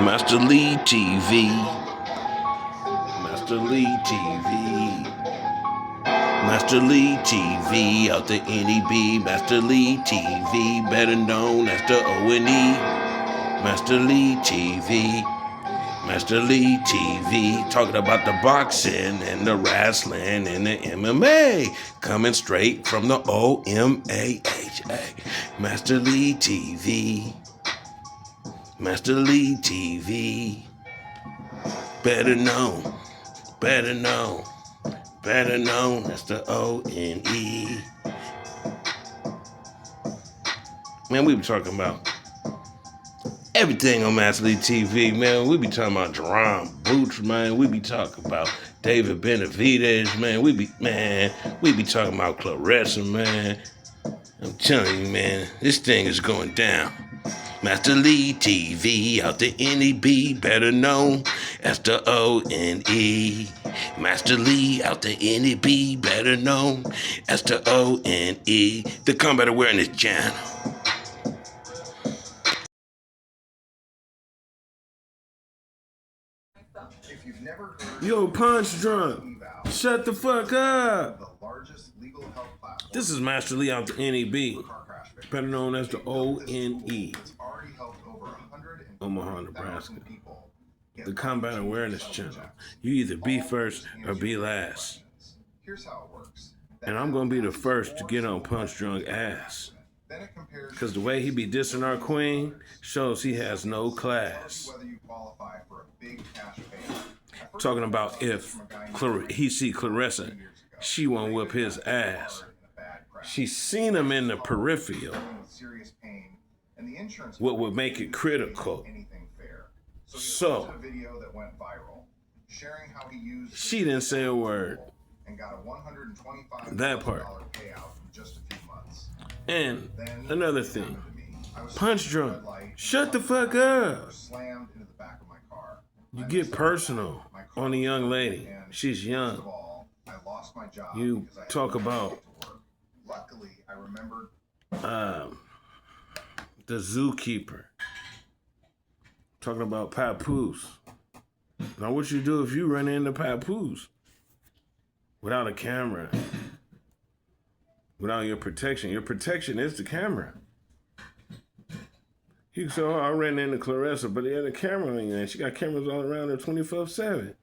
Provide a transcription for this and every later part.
Master Lee TV. Master Lee TV. Master Lee TV out the NEB. Master Lee TV, better known as the O&E. Master Lee TV. Master Lee TV, talking about the boxing and the wrestling and the MMA, coming straight from the OMAHA. Master Lee TV. Master Lee TV, better known as the O-N-E. Man, we be talking about everything on Master Lee TV, man. We be talking about Jerome Boots, man. We be talking about David Benavidez, man. We be talking about Claressa, man. I'm telling you, man, this thing is going down. Master Lee TV out the NEB, better known as the O-N-E. Master Lee out the NEB, better known as the O-N-E. The Combat Awareness Channel. Yo, punch drunk. Shut the fuck up. This is Master Lee out the NEB, better known as the O-N-E. Omaha, Nebraska. The Combat Awareness Channel. You either be first or be last. And I'm gonna be the first to get on Punch Drunk ass. Cause the way he be dissing our queen shows he has no class. Talking about if he see Claressa, she won't whip his ass. She seen him in the peripheral. What would make it critical? So, she didn't say a word. That part. And another thing. Punch drunk. Shut the fuck up. You get personal on a young lady. She's young. You talk about the zookeeper. Talking about Papoose. Now what you do if you run into Papoose without a camera, without your protection? Your protection is the camera. You say, oh, I ran into Claressa, but he had a camera in there. She got cameras all around her 24/7.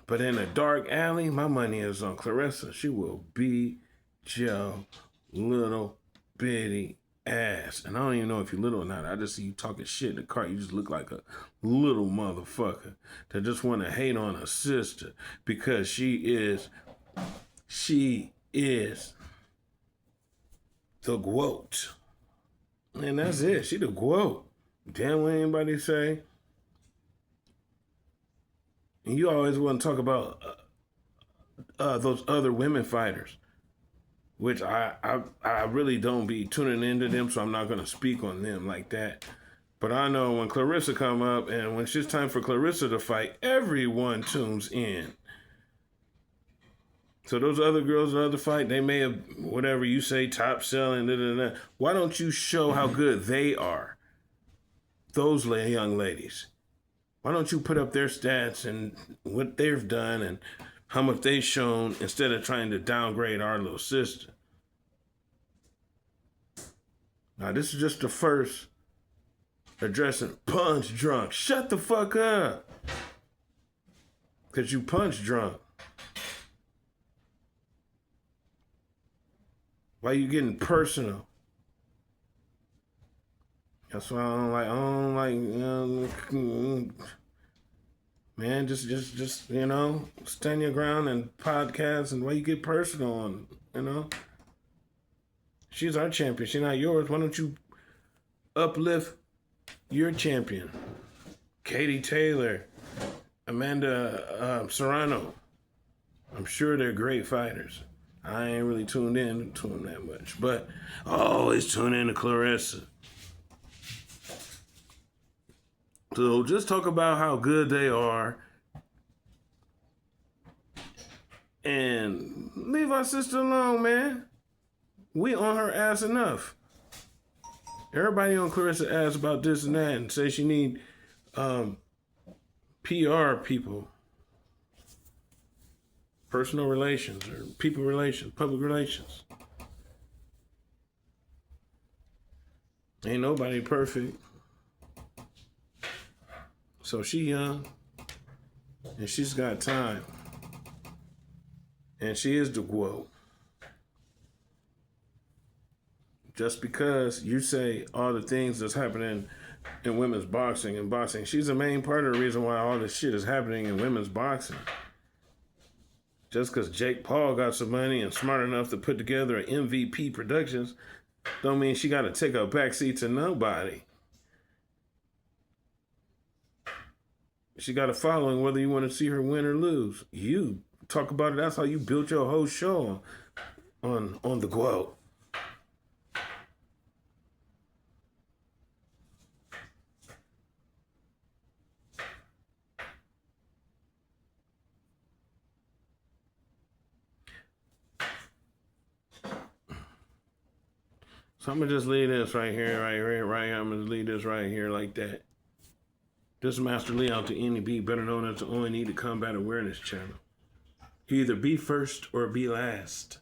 But in a dark alley, my money is on Claressa. She will beat your little bitty ass. And I don't even know if you're little or not. I just see you talking shit in the car. You just look like a little motherfucker that just want to hate on a sister because she is the GOAT. And that's it. She the GOAT. Damn what anybody say. And you always want to talk about those other women fighters, which I really don't be tuning into them, so I'm not going to speak on them like that. But I know when Claressa come up and when it's time for Claressa to fight, everyone tunes in. So those other girls, the other fight, they may have, whatever you say, top selling, da. Why don't you show how good they are? Those young ladies. Why don't you put up their stats and what they've done and how much they've shown instead of trying to downgrade our little sister? Now, this is just the first addressing punch drunk. Shut the fuck up. Because you punch drunk. Why you getting personal? That's why I don't like, man, just, stand your ground and podcast and why you get personal on, She's our champion. She's not yours. Why don't you uplift your champion? Katie Taylor, Amanda Serrano. I'm sure they're great fighters. I ain't really tuned in to them that much, but I always tune in to Claressa. So just talk about how good they are and leave our sister alone, man. We on her ass enough. Everybody on Claressa asks about this and that and say she need PR people, personal relations or people relations, public relations. Ain't nobody perfect. So she young and she's got time. And she is the GWO. Just because you say all the things that's happening in women's boxing and boxing, she's the main part of the reason why all this shit is happening in women's boxing. Just because Jake Paul got some money and smart enough to put together an MVP Productions, don't mean she got to take a backseat to nobody. She got a following whether you want to see her win or lose. You talk about it. That's how you built your whole show on the GWO. So I'm gonna just leave this right here. I'm gonna leave this right here like that. This is Master Lee out to NEB, better known as the ONE, the Combat Awareness Channel. Either be first or be last.